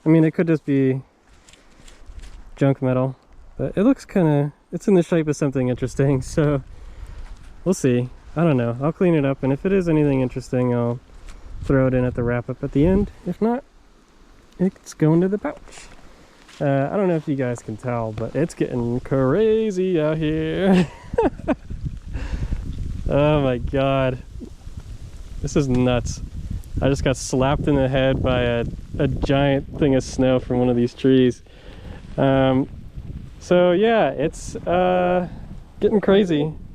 I mean, it could just be junk metal, but it looks kind of, it's in the shape of something interesting, so we'll see. I don't know. I'll clean it up, and if it is anything interesting, I'll throw it in at the wrap-up at the end. If not, it's going to the pouch. I don't know if you guys can tell, but it's getting crazy out here. Oh my god. This is nuts. I just got slapped in the head by a giant thing of snow from one of these trees. So yeah, it's getting crazy.